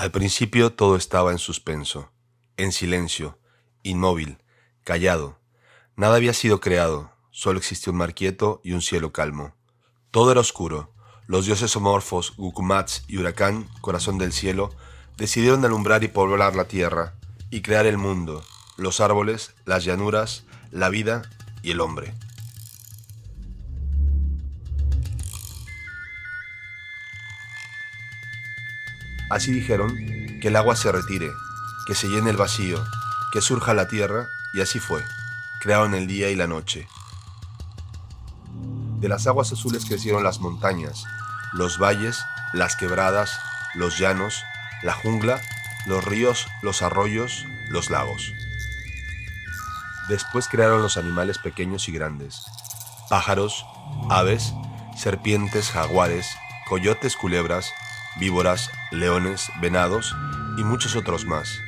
Al principio todo estaba en suspenso, en silencio, inmóvil, callado. Nada había sido creado, solo existía un mar quieto y un cielo calmo. Todo era oscuro. Los dioses homorfos, Gukumats y Huracán, corazón del cielo, decidieron alumbrar y poblar la tierra, y crear el mundo, los árboles, las llanuras, la vida y el hombre. Así dijeron, que el agua se retire, que se llene el vacío, que surja la tierra, y así fue. Crearon el día y la noche. De las aguas azules crecieron las montañas, los valles, las quebradas, los llanos, la jungla, los ríos, los arroyos, los lagos. Después crearon los animales pequeños y grandes, pájaros, aves, serpientes, jaguares, coyotes, culebras, víboras, leones, venados y muchos otros más.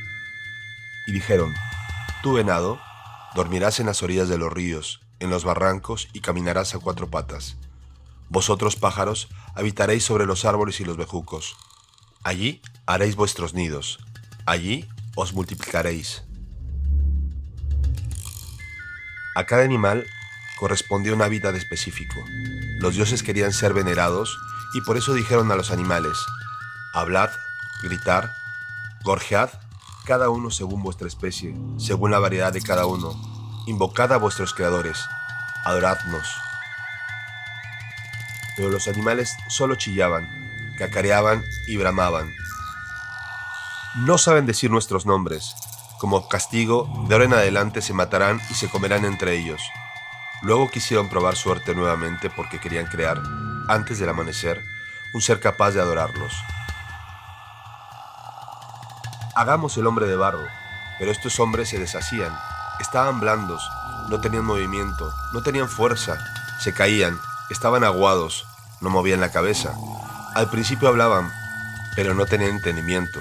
Y dijeron, tú, venado, dormirás en las orillas de los ríos, en los barrancos y caminarás a cuatro patas. Vosotros, pájaros, habitaréis sobre los árboles y los bejucos. Allí haréis vuestros nidos. Allí os multiplicaréis. A cada animal correspondía un hábitat específico. Los dioses querían ser venerados y por eso dijeron a los animales, hablad, gritar, gorjead, cada uno según vuestra especie, según la variedad de cada uno. Invocad a vuestros creadores, adoradnos. Pero los animales solo chillaban, cacareaban y bramaban. No saben decir nuestros nombres. Como castigo, de ahora en adelante se matarán y se comerán entre ellos. Luego quisieron probar suerte nuevamente porque querían crear, antes del amanecer, un ser capaz de adorarlos. Hagamos el hombre de barro, pero estos hombres se deshacían. Estaban blandos, no tenían movimiento, no tenían fuerza, se caían, estaban aguados, no movían la cabeza. Al principio hablaban, pero no tenían entendimiento.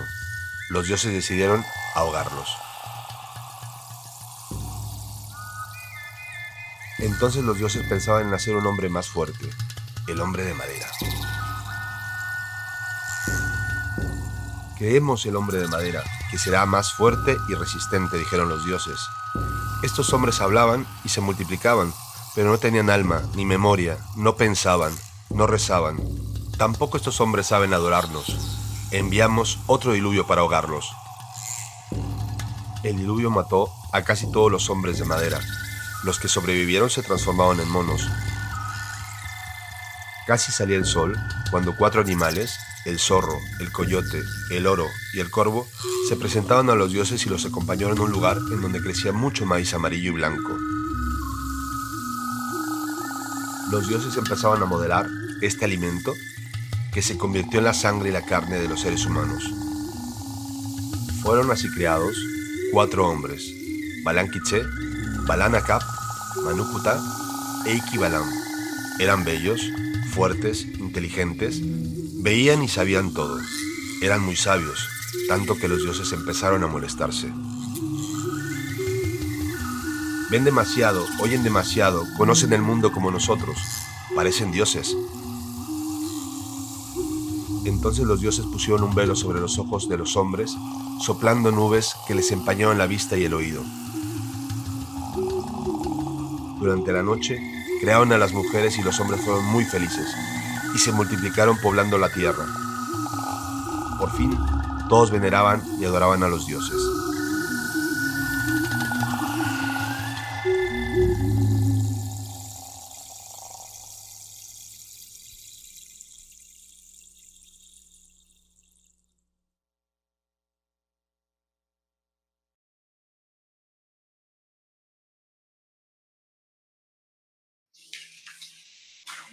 Los dioses decidieron ahogarlos. Entonces los dioses pensaban en hacer un hombre más fuerte, el hombre de madera. Creemos el hombre de madera, que será más fuerte y resistente, dijeron los dioses. Estos hombres hablaban y se multiplicaban, pero no tenían alma, ni memoria, no pensaban, no rezaban. Tampoco estos hombres saben adorarnos. Enviamos otro diluvio para ahogarlos. El diluvio mató a casi todos los hombres de madera. Los que sobrevivieron se transformaron en monos. Casi salía el sol cuando cuatro animales, el zorro, el coyote, el oro y el corvo, se presentaron a los dioses y los acompañaron a un lugar en donde crecía mucho maíz amarillo y blanco. Los dioses empezaban a modelar este alimento que se convirtió en la sangre y la carne de los seres humanos. Fueron así creados cuatro hombres, Balan Quiché, Balan Acap, Manukuta e Iquibalam. Eran bellos, fuertes, inteligentes, veían y sabían todo. Eran muy sabios, tanto que los dioses empezaron a molestarse. Ven demasiado, oyen demasiado, conocen el mundo como nosotros, parecen dioses. Entonces los dioses pusieron un velo sobre los ojos de los hombres, soplando nubes que les empañaron la vista y el oído. Durante la noche, crearon a las mujeres y los hombres fueron muy felices, y se multiplicaron poblando la tierra. Por fin, todos veneraban y adoraban a los dioses.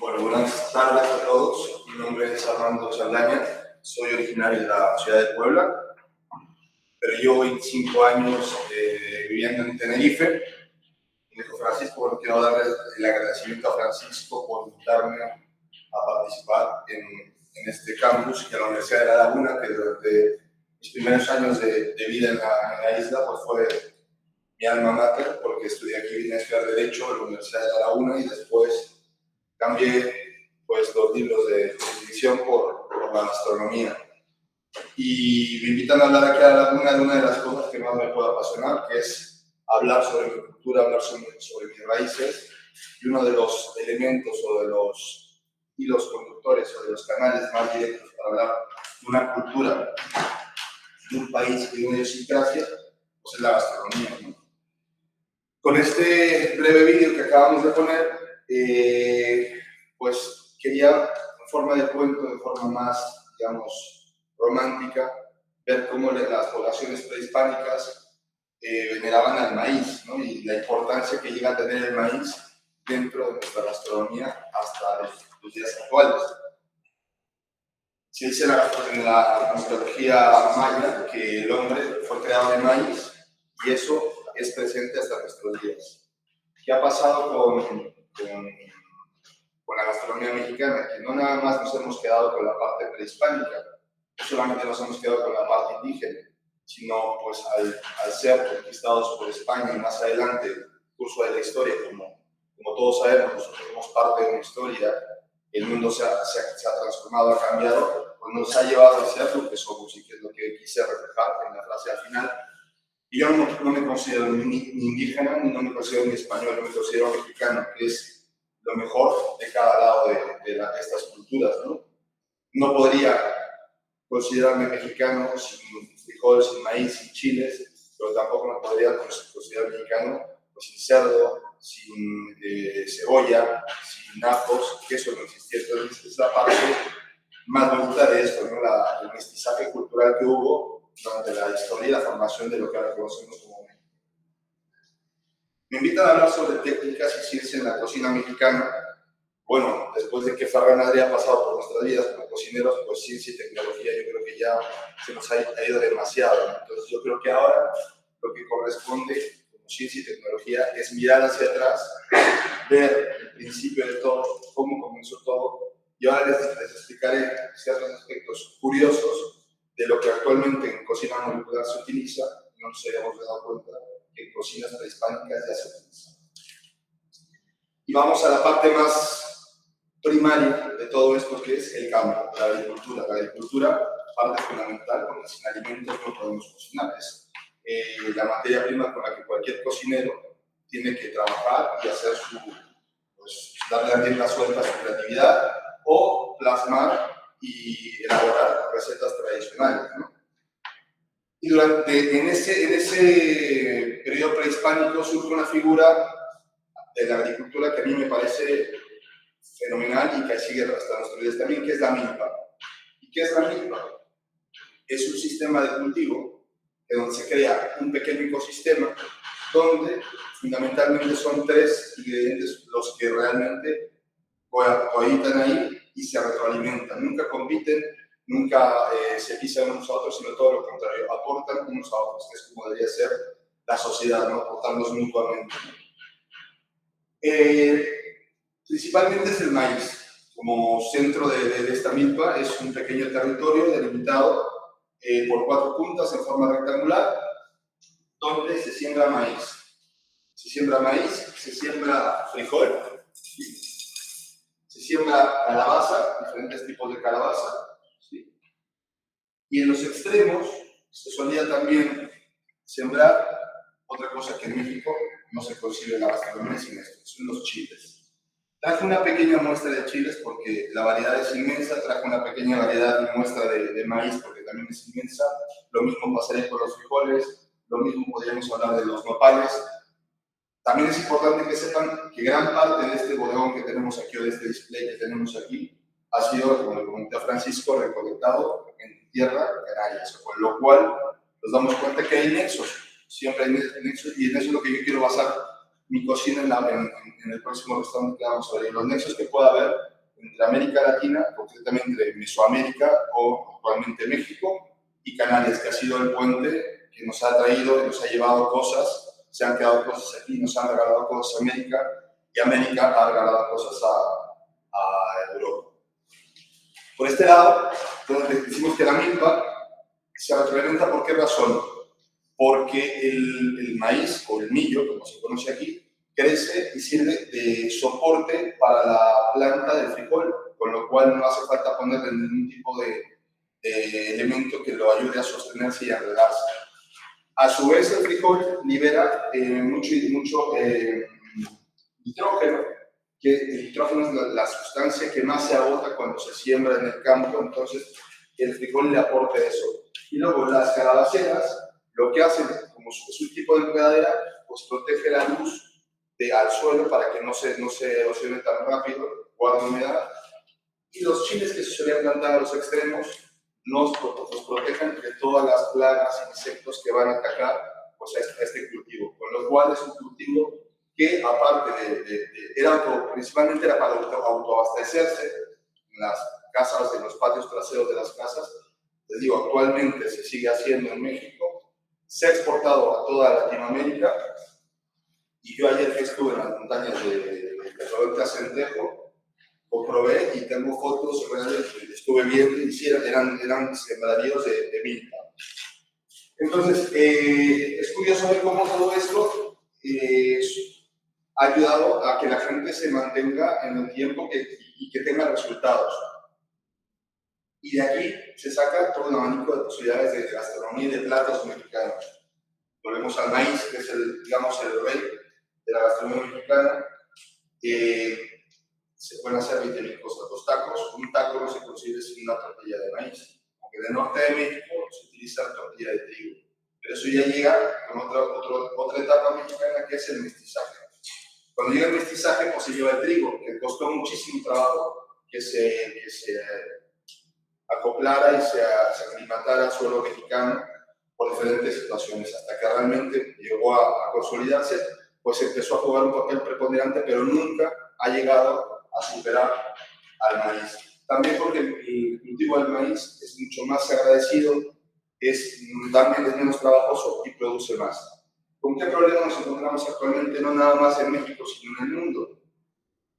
Bueno, buenas tardes a todos. Mi nombre es Armando Saldaña. Soy originario de la ciudad de Puebla, pero llevo 25 años viviendo en Tenerife. Me dijo Francisco, bueno, quiero darle el agradecimiento a Francisco por invitarme a participar en este campus y a la Universidad de La Laguna, que durante mis primeros años de vida en la isla pues fue mi alma mater, porque estudié aquí, vine a estudiar Derecho en la Universidad de La Laguna y después cambié pues los libros de jurisdicción por la astronomía. y me invitan a hablar aquí a la laguna de una de las cosas que más me puede apasionar, que es hablar sobre mi cultura, hablar sobre mis raíces, y uno de los elementos o de los hilos conductores o de los canales más directos para hablar de una cultura, de un país y de una idiosincrasia, pues es la gastronomía, ¿no? Con este breve vídeo que acabamos de poner, pues quería, en forma de cuento, de forma más, digamos, romántica, ver cómo las poblaciones prehispánicas veneraban al maíz, ¿no? Y la importancia que llega a tener el maíz dentro de nuestra gastronomía hasta los días actuales. Se dice en la mitología maya que el hombre fue creado de maíz y eso es presente hasta nuestros días. ¿Qué ha pasado con la gastronomía mexicana? Que no nada más nos hemos quedado con la parte prehispánica, no solamente nos hemos quedado con la parte indígena, sino pues al ser conquistados por España y más adelante, el curso de la historia, como todos sabemos, nosotros somos parte de una historia, el mundo se ha transformado, ha cambiado, pues nos ha llevado a ser lo que somos y que es lo que quise reflejar en la frase al final. Y yo no me considero ni indígena, ni no me considero ni español, no me considero mexicano, que es lo mejor de cada lado de estas culturas, ¿no? No podría considerarme mexicano sin frijoles, sin maíz, sin chiles, pero tampoco me podría considerar mexicano pues, sin cerdo, sin cebolla, sin ajos, que eso no existía. Entonces es la parte más bonita de esto, ¿no? El mestizaje cultural que hubo durante la historia y la formación de lo que ahora conocemos como México. Me invitan a hablar sobre técnicas y ciencia en la cocina mexicana. Bueno, después de que Ferran Adrià ha pasado por nuestras vidas como cocineros, pues ciencia y tecnología yo creo que ya se nos ha ido demasiado, ¿no? Entonces yo creo que ahora lo que corresponde como ciencia y tecnología es mirar hacia atrás, ver el principio de todo, cómo comenzó todo, y ahora les explicaré ciertos aspectos curiosos de lo que actualmente en cocina molecular se utiliza, no nos habíamos dado cuenta que en cocinas prehispánicas ya se utiliza. Y vamos a la parte más primaria de todo esto, que es el campo, la agricultura. La agricultura, parte fundamental, porque sin alimentos no podemos cocinar. Es la materia prima con la que cualquier cocinero tiene que trabajar y hacer pues, darle a rienda suelta a su creatividad o plasmar y elaborar recetas tradicionales, ¿no? Y en ese periodo prehispánico surge una figura de la agricultura que a mí me parece fenomenal y que sigue hasta nuestros días también, que es la milpa. ¿Y qué es la milpa? Es un sistema de cultivo donde se crea un pequeño ecosistema donde fundamentalmente son tres ingredientes los que realmente cohabitan ahí y se retroalimentan. Nunca compiten, nunca se pisan unos a otros, sino todo lo contrario, aportan unos a otros, que es como debería ser la sociedad, ¿no? Aportarnos mutuamente. Principalmente es el maíz. Como centro de esta milpa es un pequeño territorio delimitado por 4 puntas en forma rectangular, donde se siembra maíz. Se siembra maíz, se siembra frijol, ¿sí? Se siembra calabaza, diferentes tipos de calabaza, ¿sí? Y en los extremos se solía también sembrar otra cosa que en México no se concibe en la gastronomía sin esto, son los chiles. Traje una pequeña muestra de chiles porque la variedad es inmensa, traje una pequeña variedad y muestra de maíz porque también es inmensa. Lo mismo pasaría con los frijoles, lo mismo podríamos hablar de los nopales. También es importante que sepan que gran parte de este bodegón que tenemos aquí o de este display que tenemos aquí ha sido, como le comenté a Francisco, recolectado en tierra canaria, con lo cual nos damos cuenta que hay nexos, siempre hay nexos, y en eso es lo que yo quiero basar mi cocina en el próximo restaurante que vamos a ver, los nexos que pueda haber entre América Latina, concretamente entre Mesoamérica o actualmente México, y Canarias, que ha sido el puente que nos ha traído y nos ha llevado cosas, se han quedado cosas aquí, nos han regalado cosas a América, y América ha regalado cosas a Europa. Por este lado, donde decimos que la milpa se retroalimenta, ¿por qué razón? Porque el maíz o el millo, como se conoce aquí, crece y sirve de soporte para la planta del frijol, con lo cual no hace falta ponerle ningún tipo de elemento que lo ayude a sostenerse y a enredarse. A su vez, el frijol libera mucho nitrógeno, que el nitrógeno es la sustancia que más se agota cuando se siembra en el campo, entonces el frijol le aporta eso. Y luego las calabaceras, lo que hacen, como es un tipo de enredadera, pues protege la luz al suelo para que no se erosione tan rápido, guarda humedad. Y los chiles que se suelen plantar a los extremos nos protegen de todas las plagas e insectos que van a atacar pues, a este cultivo. Con lo cual es un cultivo que, aparte principalmente era para autoabastecerse en las casas, en los patios traseros de las casas. Les digo, actualmente se sigue haciendo en México, se ha exportado a toda Latinoamérica, y yo ayer que estuve en las montañas de Rodolfo Centejo, comprobé y tengo fotos reales, estuve viendo y sí, eran sembradíos de milpa. Entonces, es curioso ver cómo todo esto ha ayudado a que la gente se mantenga en el tiempo y que tenga resultados. Y de aquí se saca todo un abanico de posibilidades de gastronomía y de platos mexicanos. Volvemos al maíz, que es el rey de la gastronomía mexicana. Se pueden hacer 20.000 cosas. Los tacos, un taco no se consigue sin una tortilla de maíz. Aunque del norte de México se utiliza tortilla de trigo. Pero eso ya llega con otra etapa mexicana, que es el mestizaje. Cuando llega el mestizaje, pues se lleva el trigo, que costó muchísimo trabajo que se acoplara y se aclimatara al suelo mexicano por diferentes situaciones, hasta que realmente llegó a consolidarse, pues empezó a jugar un papel preponderante, pero nunca ha llegado a superar al maíz. También porque el cultivo del maíz es mucho más agradecido, también es menos trabajoso y produce más. ¿Con qué problema nos encontramos actualmente, no nada más en México, sino en el mundo?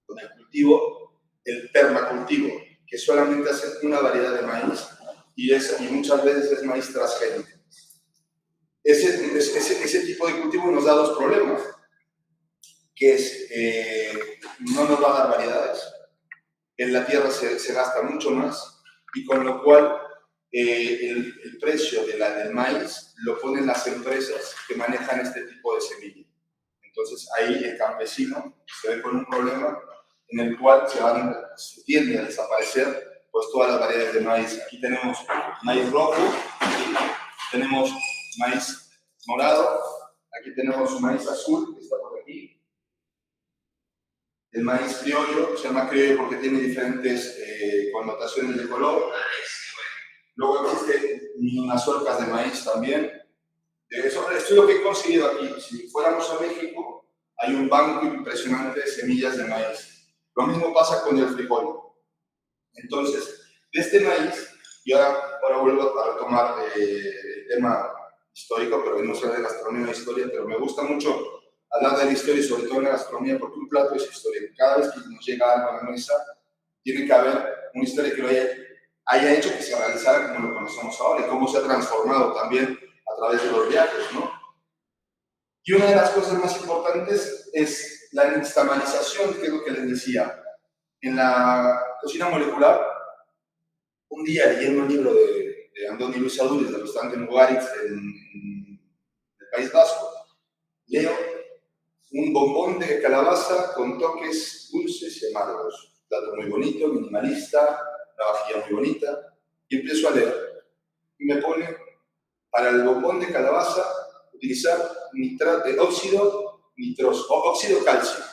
Con el cultivo, el permacultivo, que solamente hace una variedad de maíz y muchas veces es maíz transgénico. Ese tipo de cultivo nos da dos problemas, que es, no nos va a dar variedades, en la tierra se gasta mucho más, y con lo cual el precio del maíz lo ponen las empresas que manejan este tipo de semilla. Entonces ahí el campesino se ve con un problema en el cual se tiende a desaparecer pues todas las variedades de maíz. Aquí tenemos maíz rojo, tenemos maíz morado, aquí tenemos maíz azul, que está por aquí. El maíz criollo, se llama criollo porque tiene diferentes connotaciones de color. Luego existen mazorcas de maíz también. Esto es lo que he conseguido aquí. Si fuéramos a México, hay un banco impresionante de semillas de maíz. Lo mismo pasa con el frijol. Entonces, de este maíz, y ahora vuelvo a retomar el tema histórico, pero no sé de gastronomía e historia, pero me gusta mucho hablar de la historia y sobre todo en la gastronomía, porque un plato es historia. Cada vez que nos llega algo a la mesa, tiene que haber una historia que lo haya hecho que se realizara como lo conocemos ahora y cómo se ha transformado también a través de los viajes, ¿no? Y una de las cosas más importantes es la nixtamalización, que es lo que les decía. En la cocina molecular, un día leyendo un libro de Andoni Luis Aduriz, del restaurante Mugaritz en el País Vasco, leo un bombón de calabaza con toques dulces y amargos. Un plato muy bonito, minimalista, una vajilla muy bonita, y empiezo a leer. Y me pone, para el bombón de calabaza, utilizar óxido cálcico.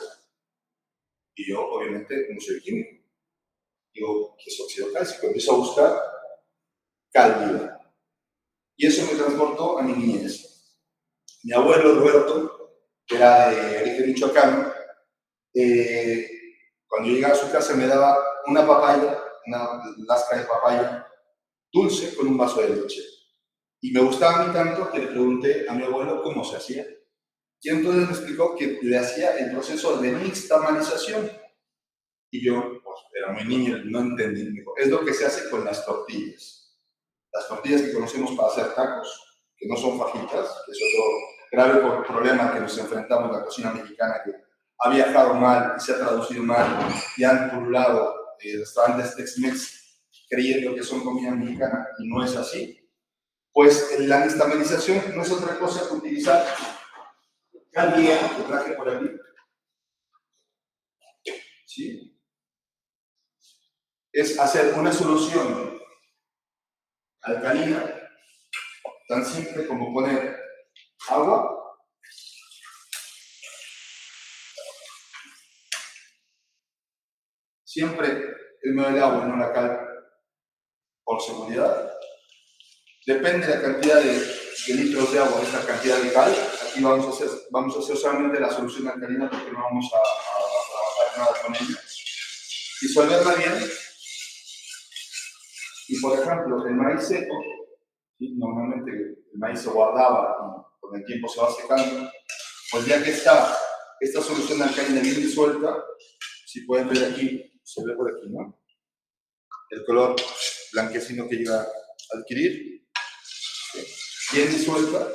Y yo, obviamente, no soy químico. Digo, ¿qué es óxido cálcico? Empiezo a buscar cal viva. Y eso me transportó a mi niñez. Mi abuelo Roberto, que era de origen michoacano, cuando yo llegaba a su casa me daba una papaya, una lasca de papaya dulce con un vaso de leche. Y me gustaba a mí tanto que le pregunté a mi abuelo cómo se hacía. Y entonces me explicó que le hacía el proceso de nixtamalización. Y yo, pues, era muy niño, no entendí. Me dijo, es lo que se hace con las tortillas. Las tortillas que conocemos para hacer tacos, que no son fajitas, que es otro grave problema que nos enfrentamos en la cocina mexicana, que ha viajado mal y se ha traducido mal y han pululado restaurantes Tex-Mex creyendo que son comida mexicana y no es así, pues la nixtamalización no es otra cosa que utilizar cal viva, que traje por aquí, ¿sí? Es hacer una solución alcalina tan simple como poner agua, siempre primero el agua y no la cal, por seguridad. Depende de la cantidad de litros de agua, de esta cantidad de cal. Aquí vamos a hacer solamente la solución alcalina porque no vamos a trabajar nada con ella. Disolverla bien. Y por ejemplo, el maíz seco, ¿sí? Normalmente el maíz se guardaba y con el tiempo se va secando. Pues ya que está esta solución alcalina bien disuelta, si pueden ver aquí, se ve por aquí, ¿no? El color blanquecino que llega a adquirir. Bien disuelta,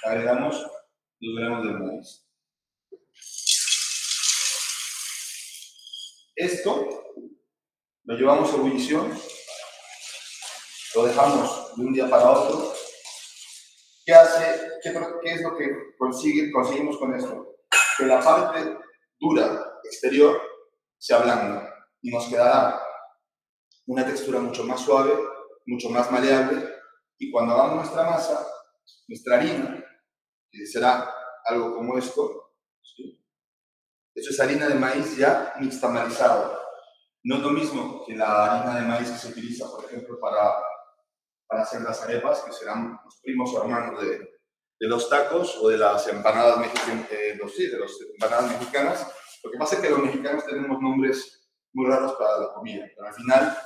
agregamos los granos del maíz. Esto lo llevamos a ebullición, lo dejamos de un día para otro. ¿Qué hace? ¿Qué es lo que conseguimos con esto? Que la parte dura exterior se ablanda y nos quedará una textura mucho más suave, mucho más maleable, y cuando hagamos nuestra masa, nuestra harina, que será algo como esto, ¿sí? Esto es harina de maíz ya nixtamalizada. No es lo mismo que la harina de maíz que se utiliza, por ejemplo, para hacer las arepas, que serán los primos o hermanos de los tacos o de las empanadas mexicanas, de las empanadas mexicanas. Lo que pasa es que los mexicanos tenemos nombres muy raros para la comida, pero al final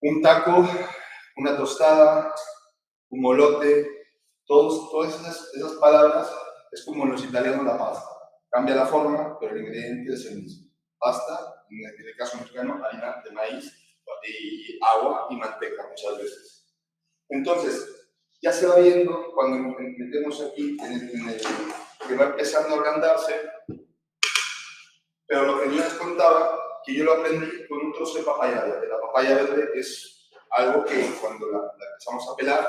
un taco, una tostada, un molote, todas esas palabras es como en los italianos la pasta. Cambia la forma, pero el ingrediente es el mismo. Pasta, en el caso mexicano, harina de maíz, y agua y manteca muchas veces. Entonces, ya se va viendo cuando metemos aquí que va empezando a ablandarse, pero lo que yo les contaba, que yo lo aprendí con un trozo de papaya verde. La papaya verde es algo que cuando la empezamos a pelar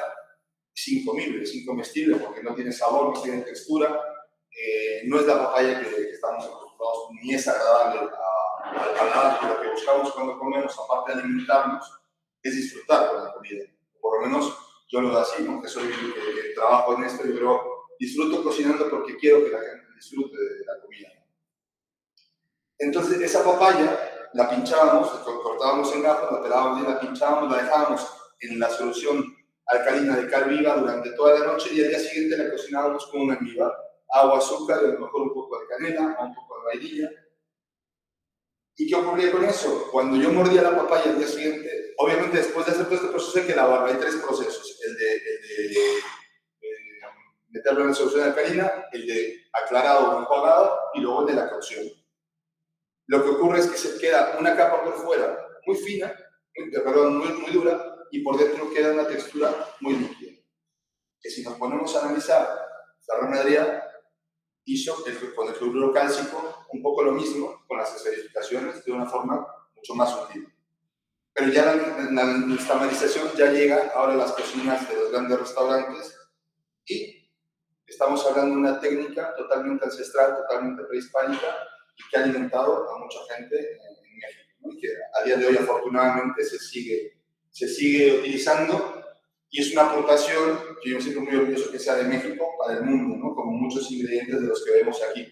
es incomible, es incomestible porque no tiene sabor, no tiene textura, no es la papaya que estamos acostumbrados, ni es agradable al paladar. Lo que buscamos cuando comemos, aparte de alimentarnos, es disfrutar con la comida. Por lo menos yo lo veo así, ¿no? Que soy que trabajo en esto, pero disfruto cocinando porque quiero que la gente disfrute de la comida. Entonces, esa papaya la pinchábamos, cortábamos en gajos, la pelábamos bien, la pinchábamos, la dejábamos en la solución alcalina de cal viva durante toda la noche y al día siguiente la cocinábamos con un almíbar, agua, azúcar, y a lo mejor un poco de canela o un poco de vainilla. ¿Y qué ocurría con eso? Cuando yo mordía la papaya al día siguiente, obviamente después de hacer todo este proceso hay que lavarla. Hay tres procesos: el de meterlo en la solución alcalina, el de aclarado o enjuagado y luego el de la cocción. Lo que ocurre es que se queda una capa por fuera muy fina, muy dura, y por dentro queda una textura muy líquida. Que si nos ponemos a analizar, Ferran Adrià hizo con el cloruro cálcico un poco lo mismo con las esferificaciones de una forma mucho más sutil. Pero ya la nixtamalización ya llega ahora a las cocinas de los grandes restaurantes y estamos hablando de una técnica totalmente ancestral, totalmente prehispánica y que ha alimentado a mucha gente en México, ¿no? Y que a día de hoy afortunadamente se sigue utilizando y es una aportación que yo me siento muy orgulloso que sea de México para el mundo, ¿no? Como muchos ingredientes de los que vemos aquí.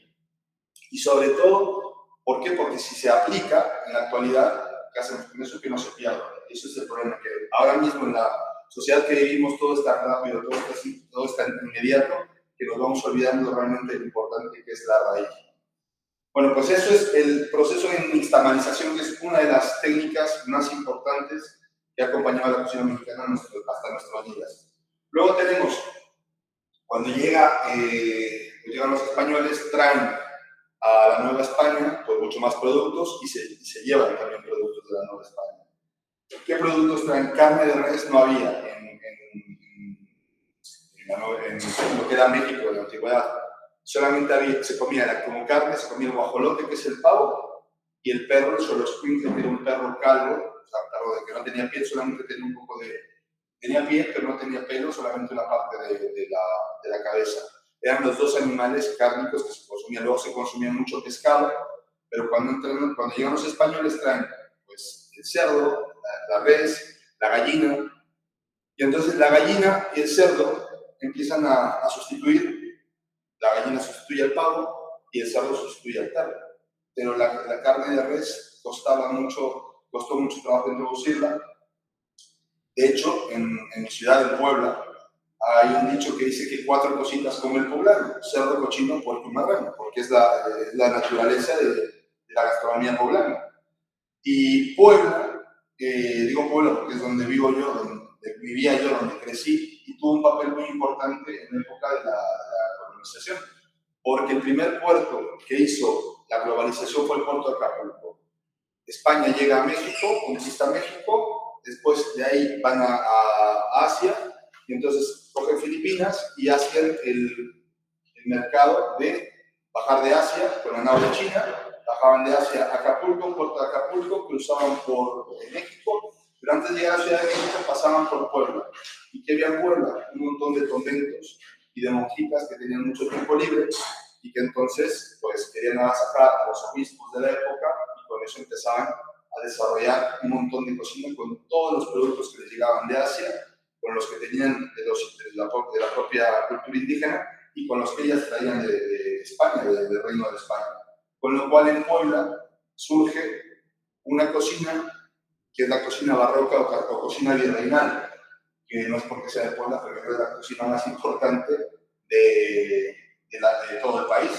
Y sobre todo, ¿por qué? Porque si se aplica en la actualidad, ¿qué hacemos con eso? Que no se pierda. Eso es el problema, que ahora mismo en la sociedad que vivimos todo está rápido, todo está inmediato, que nos vamos olvidando realmente lo importante que es la raíz. Bueno, pues eso es el proceso de nixtamalización, que es una de las técnicas más importantes que ha acompañado a la cocina mexicana hasta nuestros días. Luego tenemos, cuando llegan los españoles, traen a la Nueva España pues mucho más productos y se llevan también productos de la Nueva España. ¿Qué productos traen? Carne de res no había en lo que era México en la antigüedad. Solamente se comía como carne, se comía el guajolote, que es el pavo, y el perro, el Xoloitzcuintle, que era un perro calvo, o sea, perro de que no tenía piel, solamente tenía un poco de... Tenía piel, pero no tenía pelo, solamente una parte de la cabeza. Eran los dos animales cárnicos que se consumían. Luego se consumía mucho pescado, pero cuando llegan los españoles traen pues, el cerdo, la res, la gallina, y entonces la gallina y el cerdo empiezan a sustituir. La gallina sustituye al pavo y el cerdo sustituye al perro. Pero la carne de res costó mucho trabajo introducirla. De hecho, en mi ciudad, en Puebla, hay un dicho que dice que 4 cositas come el poblano: cerdo, cochino, puerco y marrano, porque es la naturaleza de la gastronomía poblana. Y Puebla, digo Puebla porque es donde vivo yo, donde vivía yo, donde crecí, y tuvo un papel muy importante en la época de la colonización, porque el primer puerto que hizo la globalización fue el puerto de Acapulco. España llega a México, conquista México, después de ahí van a Asia, y entonces cogen Filipinas y hacen el mercado de bajar de Asia con la nave de China, bajaban de Asia a Acapulco, puerto de Acapulco, cruzaban por México, pero antes de llegar a Ciudad de México pasaban por Puebla. ¿Y qué había en Puebla? Un montón de conventos y de monjitas que tenían mucho tiempo libre y que entonces pues querían sacar a los obispos de la época, y con eso empezaban a desarrollar un montón de cocina con todos los productos que les llegaban de Asia, con los que tenían de la propia cultura indígena y con los que ellas traían de España, del Reino de España. Con lo cual en Puebla surge una cocina que es la cocina barroca o cocina virreinal, que no es porque sea de Puebla, pero es la cocina más importante de todo el país.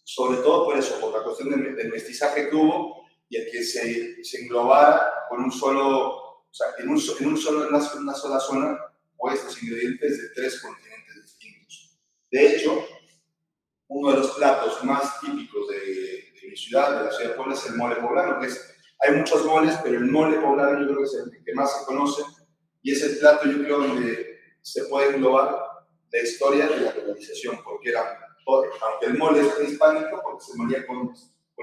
Sobre todo por eso, por la cuestión del mestizaje que hubo y el que se englobara con un solo, o sea, en una sola zona, pues los ingredientes de 3 continentes distintos. De hecho, uno de los platos más típicos de mi ciudad, de la ciudad de Puebla, es el mole poblano, hay muchos moles, pero el mole poblano yo creo que es el que más se conoce, y es el plato, yo creo, donde se puede englobar la historia de la globalización, porque aunque el mole es prehispánico, porque se molía con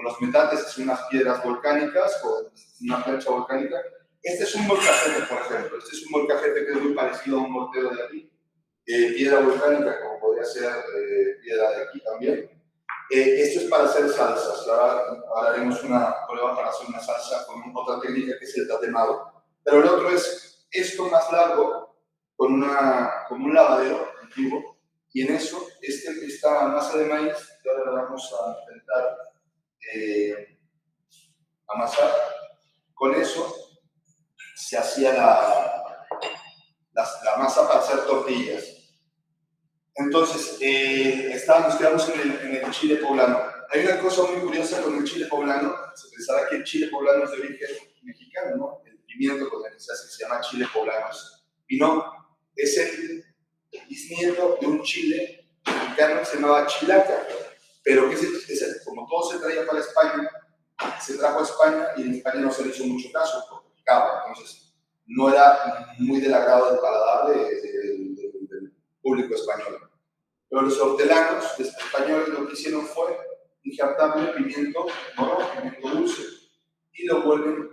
los metates, es unas piedras volcánicas, con una plancha volcánica. Este es un molcajete, por ejemplo, este es un molcajete que es muy parecido a un mortero de aquí, piedra volcánica, como podría ser piedra de aquí también. Esto es para hacer salsas. Ahora haremos una prueba para hacer una salsa con otra técnica que es el tatemado. Pero el otro es esto más largo, como un lavadero antiguo, y en eso esta masa de maíz, que ahora la vamos a intentar amasar. Con eso se hacía la masa para hacer tortillas. Entonces, nos quedamos en el chile poblano. Hay una cosa muy curiosa con el chile poblano. Se pensará que el chile poblano es de origen mexicano, ¿no? El pimiento con el que se llama chile poblano. Y no, es el bisnieto de un chile mexicano que se llamaba chilaca. Pero que como todo se traía para España, se trajo a España y en España no se le hizo mucho caso, porque picaba. Entonces, no era muy del agrado del paladar del público español. Pero los hortelanos españoles lo que hicieron fue injertarle pimiento morrón, pimiento dulce, y lo vuelven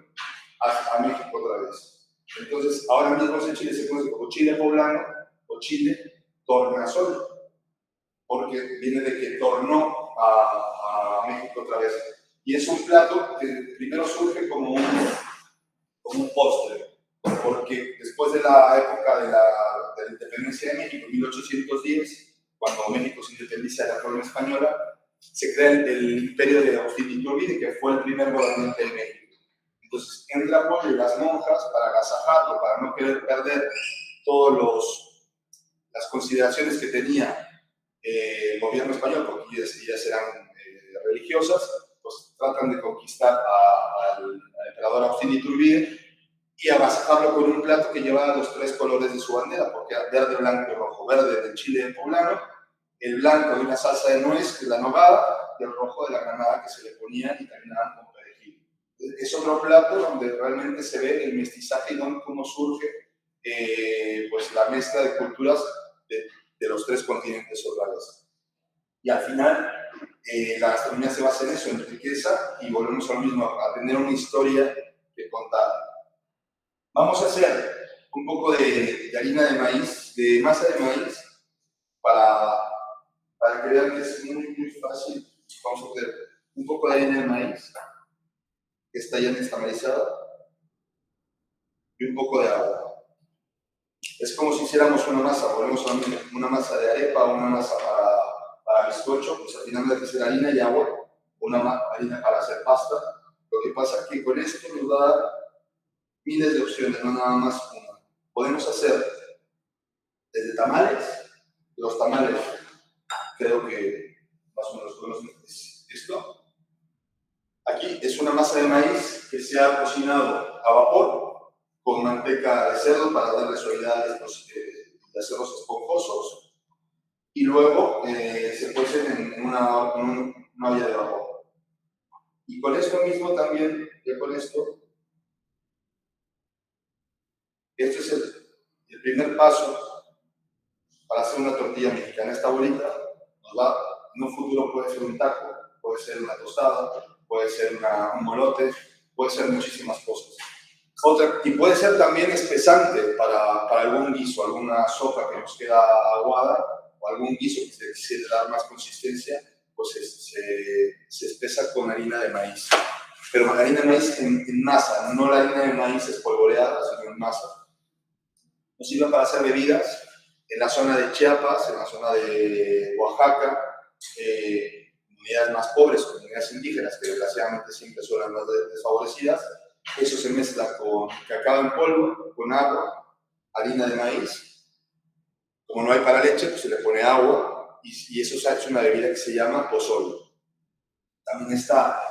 a México otra vez. Entonces, ahora mismo ese chile se conoce como chile poblano o chile tornasol, porque viene de que tornó a México otra vez. Y es un plato que primero surge como un postre, porque después de la época de la independencia de México, en 1810, cuando México se independiza de la corona española, se crea el imperio de Agustín de Iturbide, que fue el primer gobernante de México. Entonces entra Puebla y las monjas para agasajarlo, para no querer perder todas las consideraciones que tenía el gobierno español, porque ellas eran religiosas, pues tratan de conquistar al emperador Agustín de Iturbide y agasajarlo con un plato que llevaba los 3 colores de su bandera, porque era verde, blanco y rojo. Verde del chile poblano, el blanco de una salsa de nuez, que es la nogada, y el rojo de la granada que se le ponía y terminaban con perejil. Es otro plato donde realmente se ve el mestizaje y cómo surge pues la mezcla de culturas de los 3 continentes o la vez. Y al final, La gastronomía se basa en eso, en riqueza, y volvemos a lo mismo, a tener una historia que contar. Vamos a hacer un poco de harina de maíz, de masa de maíz, para que vean que es muy fácil. Vamos a hacer un poco de harina de maíz, que está ya nixtamalizada, y un poco de agua. Es como si hiciéramos una masa, volvemos a una masa de arepa o una masa para bizcocho, pues al final debe ser harina y agua, o una harina para hacer pasta. Lo que pasa es que con esto nos va a dar miles de opciones, no nada más una. Podemos hacer desde tamales, los tamales creo que más o menos conocen esto. Aquí es una masa de maíz que se ha cocinado a vapor con manteca de cerdo para darle suavidad y hacerlos esponjosos, y luego se cuecen en una olla de vapor. Y con esto mismo también, ya con esto, este es el primer paso para hacer una tortilla mexicana. Esta bolita nos va, en un futuro puede ser un taco, puede ser una tostada, puede ser un molote, puede ser muchísimas cosas. Y puede ser también espesante para algún guiso, alguna sopa que nos queda aguada, o algún guiso que se quisiera dar más consistencia, pues se espesa con harina de maíz. Pero harina de maíz en masa, no la harina de maíz espolvoreada, sino en masa. Nos sirve para hacer bebidas en la zona de Chiapas, en la zona de Oaxaca, comunidades más pobres, comunidades indígenas, que desgraciadamente siempre son las más desfavorecidas. Eso se mezcla con cacao en polvo, con agua, harina de maíz. Como no hay para leche, pues se le pone agua, y eso se ha hecho una bebida que se llama pozole. También está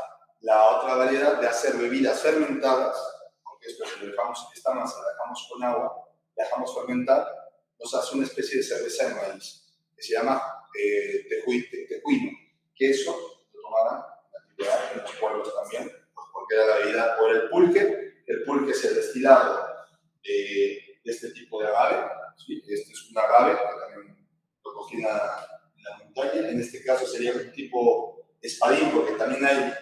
la otra variedad de hacer bebidas fermentadas, porque esto, si esta masa la dejamos con agua, la dejamos fermentar, nos hace una especie de cerveza de maíz, que se llama tejuino, que eso lo tomarán en los pueblos también, porque era la bebida, o el pulque es el destilado de este tipo de agave, ¿sí? Este es un agave, que también lo cogí en la montaña, en este caso sería un tipo espadín, porque también hay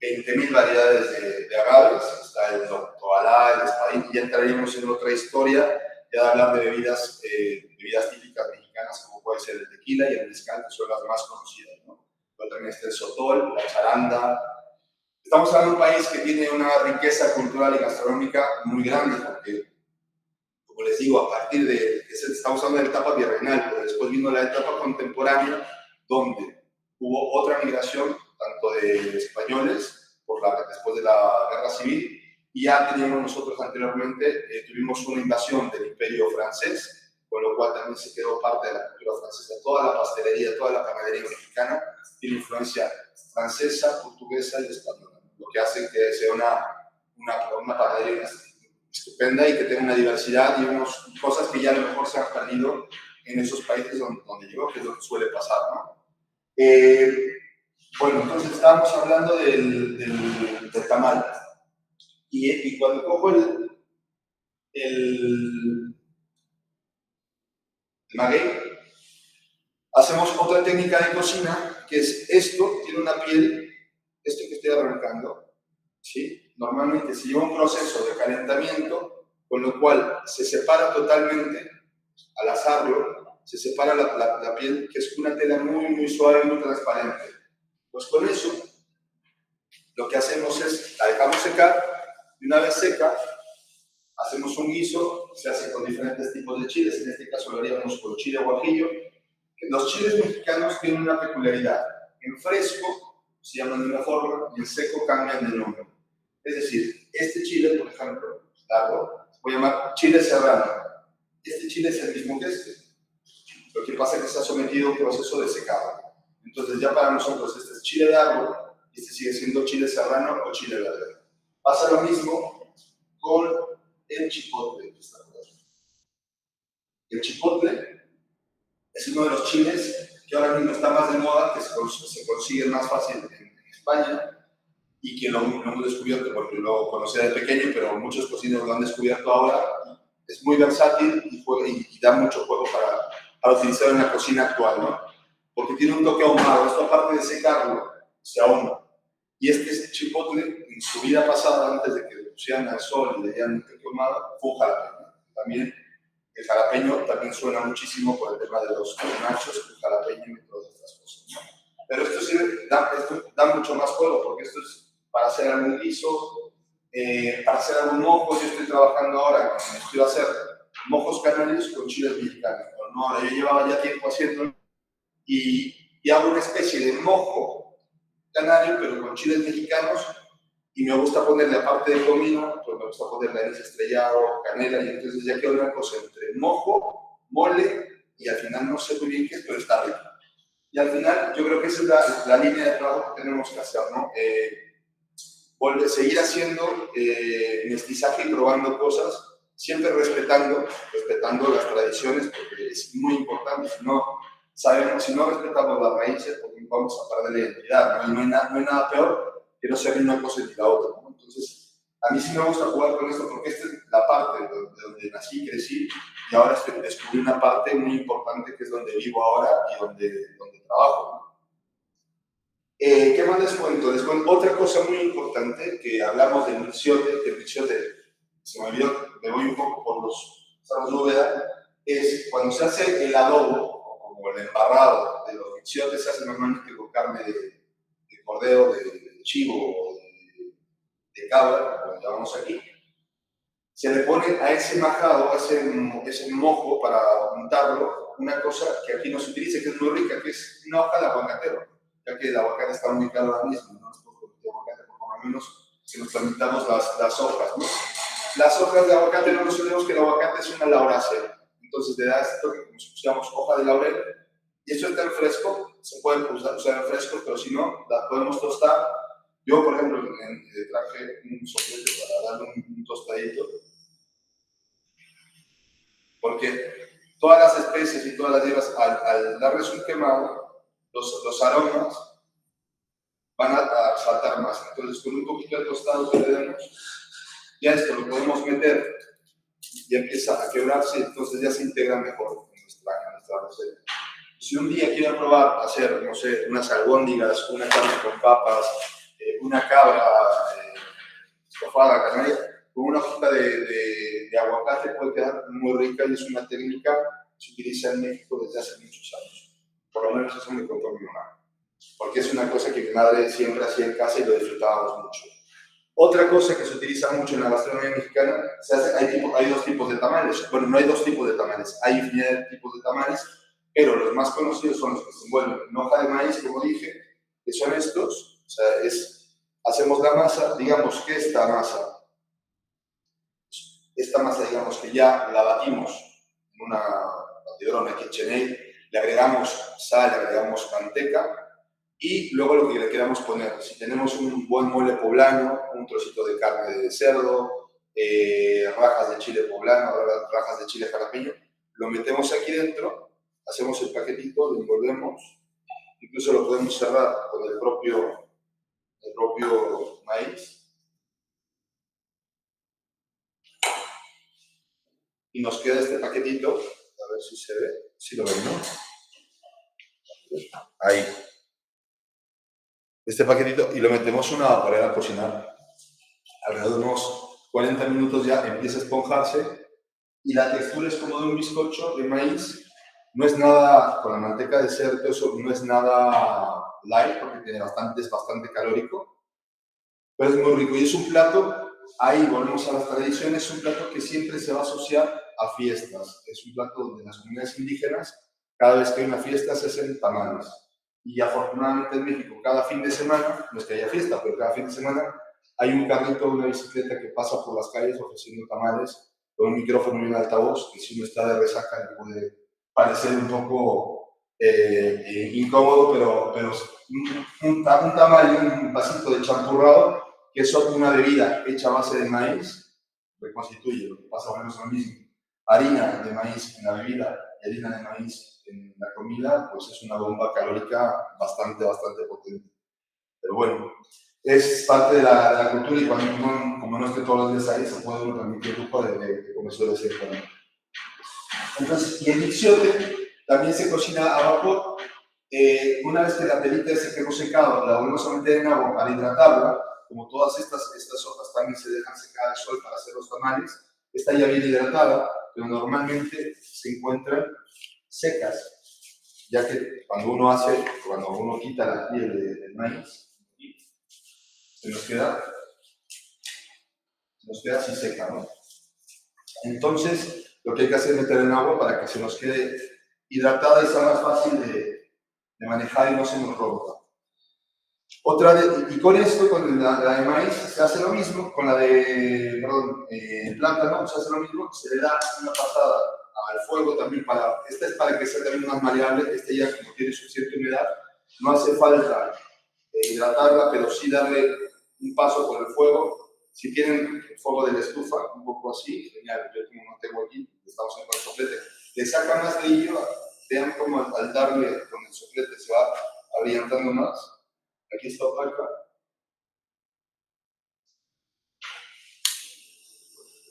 20.000 variedades de agaves, está el tobalá, el espadín, y ya entraríamos en otra historia, ya de hablar de bebidas típicas mexicanas, como puede ser el tequila y el mezcal, que son las más conocidas, ¿no? Pero también está el sotol, la charanda. Estamos hablando de un país que tiene una riqueza cultural y gastronómica muy grande, porque, como les digo, a partir de, estamos hablando de la etapa virreinal, pero después vino la etapa contemporánea, donde hubo otra migración, tanto de españoles, después de la guerra civil, y ya teníamos nosotros anteriormente, tuvimos una invasión del imperio francés, con lo cual también se quedó parte de la cultura francesa. Toda la pastelería, toda la panadería mexicana tiene influencia francesa, portuguesa y española, lo que hace que sea una panadería estupenda y que tenga una diversidad y unas cosas que ya a lo mejor se han perdido en esos países donde llegó, que es lo que suele pasar, ¿no? Bueno, entonces estábamos hablando del tamal. Y cuando cojo el maguey, hacemos otra técnica de cocina, que es esto, tiene una piel, esto que estoy arrancando, ¿sí? Normalmente se lleva un proceso de calentamiento, con lo cual se separa totalmente, al asarlo, se separa la piel, que es una tela muy suave, muy transparente. Pues con eso, lo que hacemos es, la dejamos secar, y una vez seca, hacemos un guiso, se hace con diferentes tipos de chiles, en este caso lo haríamos con chile guajillo. Los chiles mexicanos tienen una peculiaridad, en fresco se llaman de una forma y en seco cambian de nombre. Es decir, este chile, por ejemplo, largo, se puede llamar chile serrano. Este chile es el mismo que este. Lo que pasa es que se ha sometido a un proceso de secado. Entonces ya para nosotros este es chile de árbol y este sigue siendo chile serrano o chile verde. Pasa lo mismo con el chipotle. El chipotle es uno de los chiles que ahora mismo está más de moda, que se consigue más fácil en España, y que lo hemos descubierto porque lo conocía de pequeño, pero muchos cocineros lo han descubierto ahora. Es muy versátil y da mucho juego para utilizar en la cocina actual, ¿no? porque tiene un toque ahumado. Esto, aparte de secarlo, se ahuma. Y este chipotle, en su vida pasada, antes de que lo pusieran al sol y le dieran un toque ahumado, fue un jalapeño. También el jalapeño también suena muchísimo por el tema de los nachos, el jalapeño y todas estas cosas, ¿no? Pero esto sí da mucho más juego, porque esto es para hacer algún guiso, para hacer algún mojo. Yo estoy trabajando ahora, estoy a hacer mojos canarios con chiles mexicanos. No, yo llevaba ya tiempo haciéndolo y hago una especie de mojo canario, pero con chiles mexicanos. Y me gusta ponerle, aparte de comino, pues me gusta ponerle anís estrellado, canela, y entonces ya queda una cosa entre mojo, mole, y al final no sé muy bien qué es, pero está rico. Y al final yo creo que esa es la línea de trabajo que tenemos que hacer, ¿no? Seguir haciendo mestizaje y probando cosas, siempre respetando las tradiciones, porque es muy importante. Si no respetamos las raíces, pues vamos a perder la identidad, ¿no? Y no hay nada peor que no ser ni una cosa ni la otra, ¿no? Entonces, a mí sí me gusta jugar con esto, porque esta es la parte de donde nací, crecí, y ahora descubrí una parte muy importante que es donde vivo ahora y donde trabajo, ¿no? ¿Qué más les cuento? Otra cosa muy importante, que hablamos del michiote, que el michiote, se me olvidó, me voy un poco por los salos de Úbeda, es cuando se hace el adobo, o como el embarrado de los michiotes, se hace normalmente con carne de cordero, de chivo o de cabra, como lo llamamos aquí. Se le pone a ese majado, a ese mojo para untarlo, una cosa que aquí no se utiliza, que es muy rica, que es una hoja de aguacatero, ya que el aguacate está muy caro ahora mismo, no nos podemos comer aguacate, por lo menos si nos permitamos las hojas, ¿no? Las hojas de aguacate no nos olvidemos que el aguacate es una laurácea, entonces le da esto que como si pusiéramos hoja de laurel, y esto está en fresco, se puede usar en fresco, pero si no, las podemos tostar. Yo, por ejemplo, traje un soplete para darle un tostadito, porque todas las especies y todas las hierbas, al darles un quemado, los aromas van a saltar más. Entonces, con un poquito de tostado que le demos, ya esto lo podemos meter y empieza a quebrarse, entonces ya se integra mejor en nuestra receta. Si un día quieren probar hacer, no sé, unas albóndigas, una carne con papas, una cabra estofada canaria, con una hojita de aguacate puede quedar muy rica, y es una técnica que se utiliza en México desde hace muchos años. Por lo menos eso me contó mi mamá, porque es una cosa que mi madre siempre hacía en casa y lo disfrutábamos mucho. Otra cosa que se utiliza mucho en la gastronomía mexicana, hay dos tipos de tamales. Bueno, no hay dos tipos de tamales, hay infinidad de tipos de tamales, pero los más conocidos son los que se envuelven en hoja de maíz, como dije, que son estos. O sea, hacemos la masa, digamos que esta masa, digamos que ya la batimos en una batidora, una KitchenAid, le agregamos sal, le agregamos manteca, y luego lo que le queramos poner, si tenemos un buen mole poblano, un trocito de carne de cerdo, rajas de chile poblano, rajas de chile jalapeño, lo metemos aquí dentro, hacemos el paquetito, lo envolvemos, incluso lo podemos cerrar con el propio maíz, y nos queda este paquetito, a ver si se ve, si lo ven, ¿no? Ahí. Este paquetito, y lo metemos en una vaporera a cocinar. Alrededor de unos 40 minutos ya empieza a esponjarse, y la textura es como de un bizcocho de maíz. No es nada, con la manteca de cerdo, eso no es nada light, porque es bastante calórico, pero es muy rico. Y es un plato, ahí volvemos a las tradiciones, es un plato que siempre se va a asociar a fiestas. Es un plato donde las comunidades indígenas, cada vez que hay una fiesta, se hacen tamales. Y afortunadamente en México, cada fin de semana, no es que haya fiesta, pero cada fin de semana hay un carrito o una bicicleta que pasa por las calles ofreciendo tamales con un micrófono y un altavoz, que si uno está de resaca le puede parecer un poco incómodo, pero un tamal y un vasito de champurrado, que es una bebida hecha a base de maíz, reconstituye, lo que pasa bueno es lo mismo. Harina de maíz en la bebida y harina de maíz en la comida, pues es una bomba calórica bastante potente. Pero bueno, es parte de la cultura, y cuando uno, como no esté todos los días ahí, se puede uno permitir el lujo de comerse de vez en cuando. Entonces, y el michiote también se cocina a vapor, Una vez que la telita se quedó secada, la volvemos a meter en agua para hidratarla. Como todas estas hojas también se dejan secar al sol para hacer los tamales, está ya bien hidratada, pero normalmente se encuentran secas, ya que cuando uno quita la piel del maíz, se nos queda, así seca, ¿no? Entonces, lo que hay que hacer es meter en agua para que se nos quede hidratada y sea más fácil de manejar y no se nos rompa. Y con esto, con la de maíz, se hace lo mismo, con la de plátano, se hace lo mismo, se le da una pasada al fuego también esta es para que sea también más maleable, este ya como tiene suficiente humedad, no hace falta hidratarla, pero sí darle un paso por el fuego. Si tienen el fuego de la estufa, un poco así, genial, yo como no tengo aquí, estamos en el soplete, le saca más brillo, vean cómo al darle con el soplete se va abrillantando más. Aquí está opaca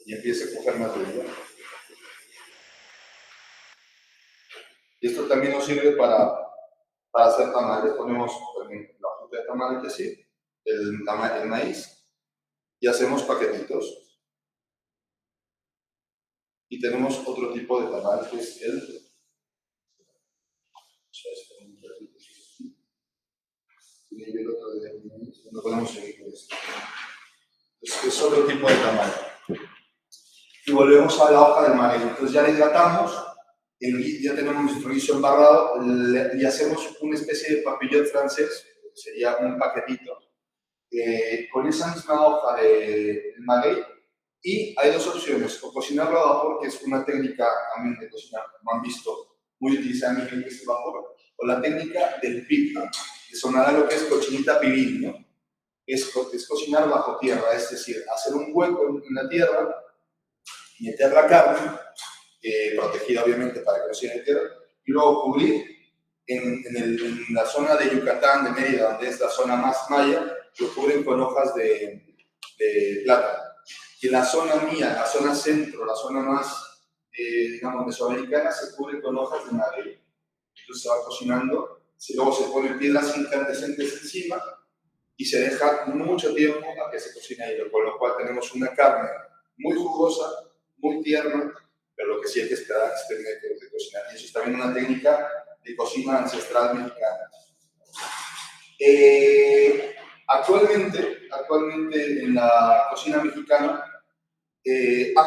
y empieza a coger más brillo. Y esto también nos sirve para hacer tamales. Ponemos también la fruta de tamal que sí, el maíz, y hacemos paquetitos. Y tenemos otro tipo de tamal que es no podemos seguir con esto. Es otro tipo de tamal. Y volvemos a la hoja del maguey. Entonces ya la hidratamos, ya tenemos nuestro guiso embarrado y hacemos una especie de papillon francés, que sería un paquetito, con esa misma hoja de maguey. Y hay dos opciones, o cocinarlo a vapor, que es una técnica también de cocinar, como han visto, muy utilizada en mi gente, es el vapor, o la técnica del pico, que sonará lo que es cochinita pibil, ¿no? Es cocinar bajo tierra, es decir, hacer un hueco en la tierra, meter la carne, protegida obviamente para que no se tierra, y luego cubrir en la zona de Yucatán, de Mérida, donde es la zona más maya, lo cubren con hojas de plátano. Y en la zona mía, la zona centro, la zona más, digamos, mesoamericana, se cubre con hojas de maguey. Entonces se va cocinando, luego se ponen piedras incandescentes encima y se deja mucho tiempo a que se cocine ahí, con lo cual tenemos una carne muy jugosa, muy tierna, pero lo que sí hay que esperar es que termine de cocinar. Y eso es también una técnica de cocina ancestral mexicana. Actualmente en la cocina mexicana,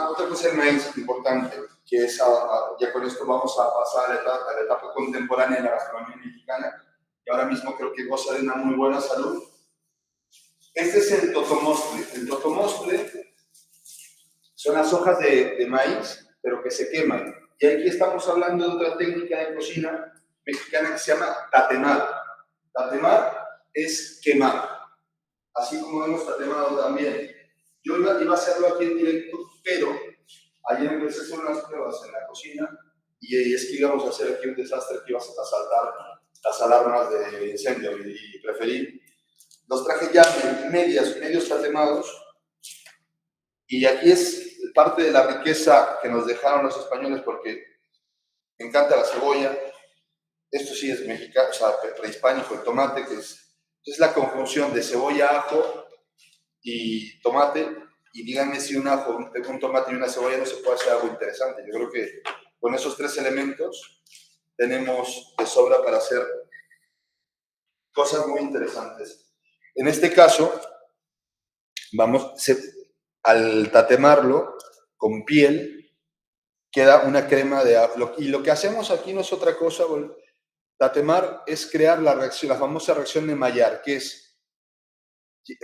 otra cosa del maíz importante, que es, ya con esto vamos a pasar a la etapa contemporánea de la gastronomía mexicana, y ahora mismo creo que goza de una muy buena salud. Este es el totomostle. El totomostle son las hojas de maíz, pero que se queman. Y aquí estamos hablando de otra técnica de cocina mexicana que se llama tatemar. Tatemar es quemar, así como hemos tatemado también. Yo iba a hacerlo aquí en directo, pero ayer empecé a hacer unas pruebas en la cocina y es que íbamos a hacer aquí un desastre que ibas a saltar las alarmas de incendio y preferí. Los traje ya medios tatemados. Y aquí es parte de la riqueza que nos dejaron los españoles porque me encanta la cebolla. Esto sí es mexicano, o sea, prehispánico, el tomate, que es la conjunción de cebolla, ajo y tomate. Y díganme si un tomate y una cebolla no se puede hacer algo interesante. Yo creo que con esos tres elementos tenemos de sobra para hacer cosas muy interesantes. En este caso, al tatemarlo con piel, queda una crema de apio. Y lo que hacemos aquí no es otra cosa, tatemar es crear la famosa reacción de Maillard, que es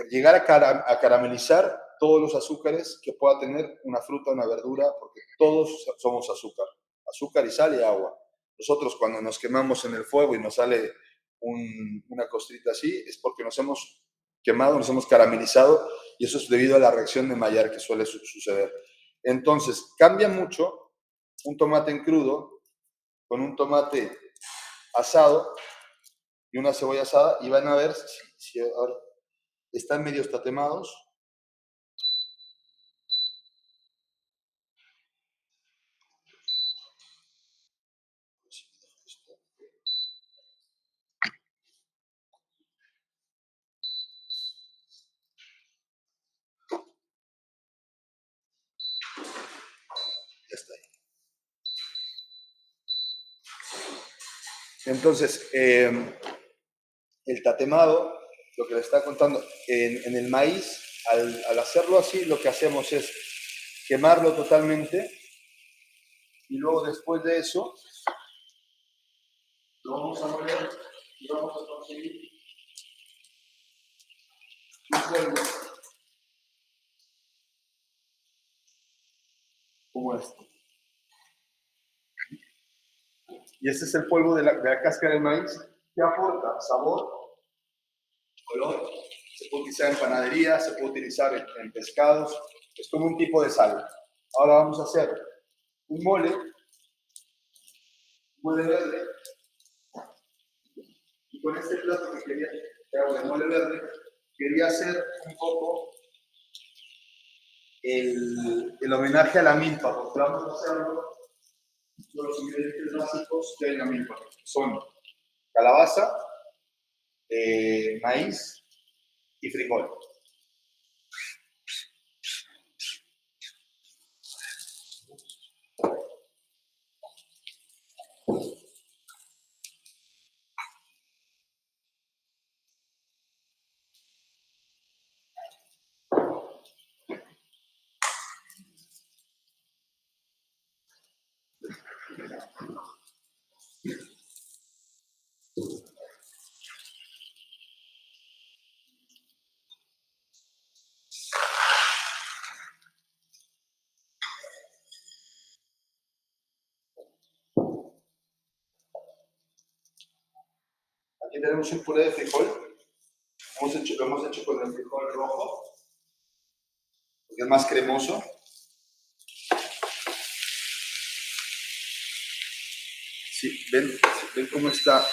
llegar a caramelizar todos los azúcares que pueda tener una fruta, una verdura, porque todos somos azúcar, azúcar y sal y agua. Nosotros cuando nos quemamos en el fuego y nos sale una costrita así, es porque nos hemos quemado, nos hemos caramelizado, y eso es debido a la reacción de Maillard que suele suceder. Entonces, cambia mucho un tomate en crudo con un tomate asado y una cebolla asada, y van a ver si ahora están medio tatemados. está ahí. Entonces, el tatemado, lo que le está contando, en el maíz, al hacerlo así, lo que hacemos es quemarlo totalmente y luego después de eso lo vamos a moler y vamos a conseguir un polvo como este. Y este es el polvo de la cáscara del maíz que aporta sabor, color. Se puede utilizar en panadería, se puede utilizar en pescados. Es como un tipo de sal. Ahora vamos a hacer un mole verde. Y con este plato que hago de mole verde, quería hacer un poco el homenaje a la milpa, porque vamos a hacerlo con los ingredientes básicos de la milpa. Son calabaza, maíz y frijol. Aquí tenemos un puré de frijol. Lo hemos hecho con el frijol rojo, porque es más cremoso. Sí, ven cómo está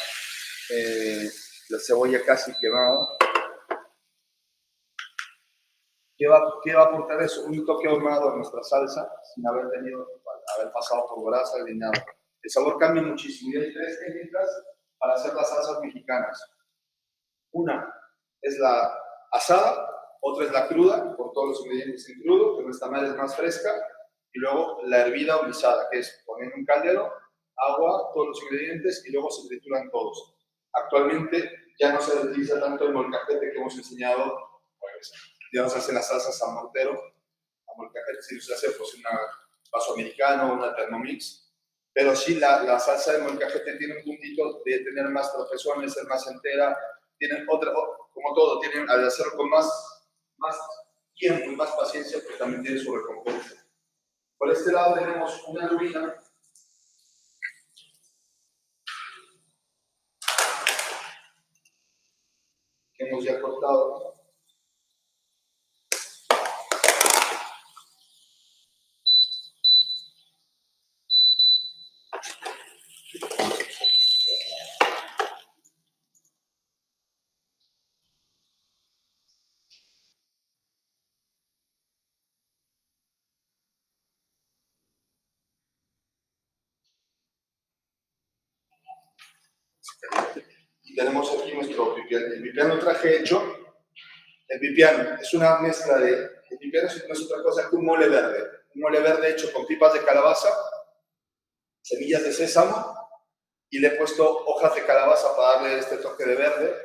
la cebolla casi quemada. ¿Qué va a aportar eso? Un toque ahumado a nuestra salsa sin haber pasado por grasa ni nada. El sabor cambia muchísimo y hay tres técnicas para hacer las salsas mexicanas. Una es la asada, otra es la cruda, con todos los ingredientes en crudo, que nuestra madre es más fresca, y luego la hervida o guisada, que es poner en un caldero, agua, todos los ingredientes y luego se trituran todos. Actualmente ya no se utiliza tanto el molcajete que hemos enseñado, pues, ya no se hacen las salsas a mortero, a molcajete si se hace pues una vaso americano, una Thermomix, pero sí la salsa de molcajete tiene un puntito de tener más tropezones, ser más entera, tienen otra, como todo, tienen al hacerlo con más tiempo y más paciencia, pues también tiene su recompensa. Por este lado tenemos una lubina que hemos ya cortado. Y tenemos aquí nuestro pipián. El pipián lo traje hecho. El pipián es una mezcla de... El pipián no es otra cosa que un mole verde. Un mole verde hecho con pipas de calabaza, semillas de sésamo, y le he puesto hojas de calabaza para darle este toque de verde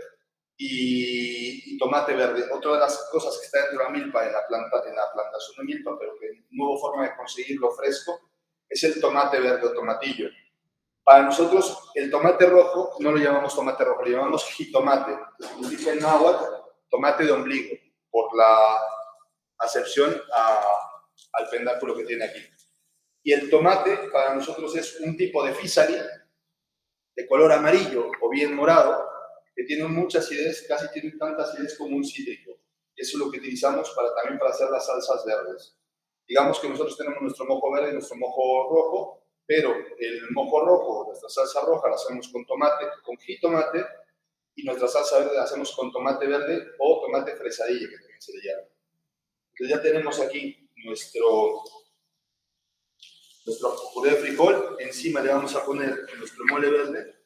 y tomate verde. Otra de las cosas que está dentro de la milpa, en la plantación de milpa, pero que no hubo forma de conseguirlo fresco, es el tomate verde o tomatillo. Para nosotros, el tomate rojo no lo llamamos tomate rojo, lo llamamos jitomate. Significa en náhuatl tomate de ombligo, por la acepción al pentáculo que tiene aquí. Y el tomate para nosotros es un tipo de físali de color amarillo o bien morado, que tiene mucha acidez, casi tiene tanta acidez como un cítrico. Eso es lo que utilizamos también para hacer las salsas verdes. Digamos que nosotros tenemos nuestro mojo verde y nuestro mojo rojo, pero el mojo rojo, nuestra salsa roja, la hacemos con tomate, con jitomate, y nuestra salsa verde la hacemos con tomate verde o tomate fresadilla, que también se le llama. Entonces ya tenemos aquí nuestro puré de frijol, encima le vamos a poner nuestro mole verde.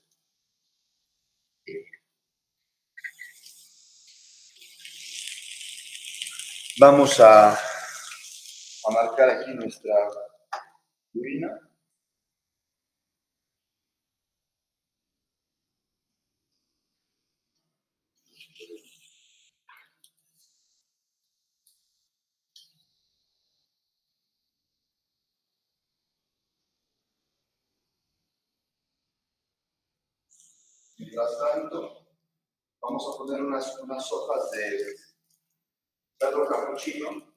Vamos a marcar aquí nuestra lubina. Mientras tanto, vamos a poner unas hojas de perro capuchino.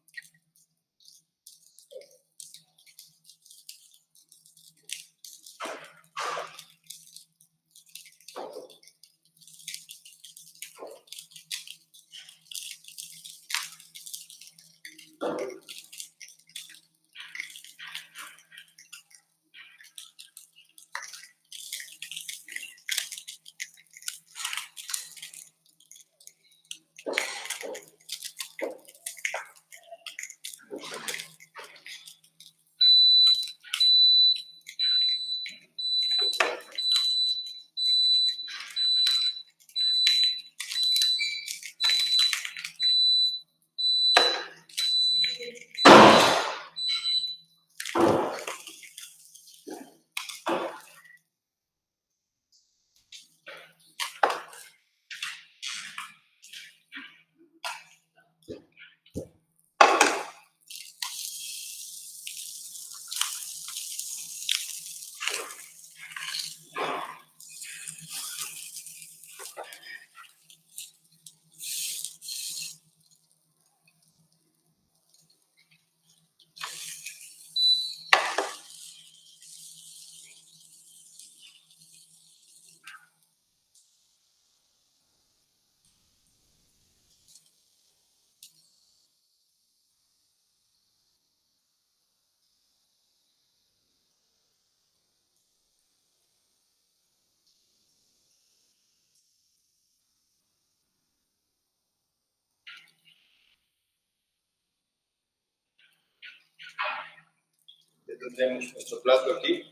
Ya tendremos nuestro plato aquí.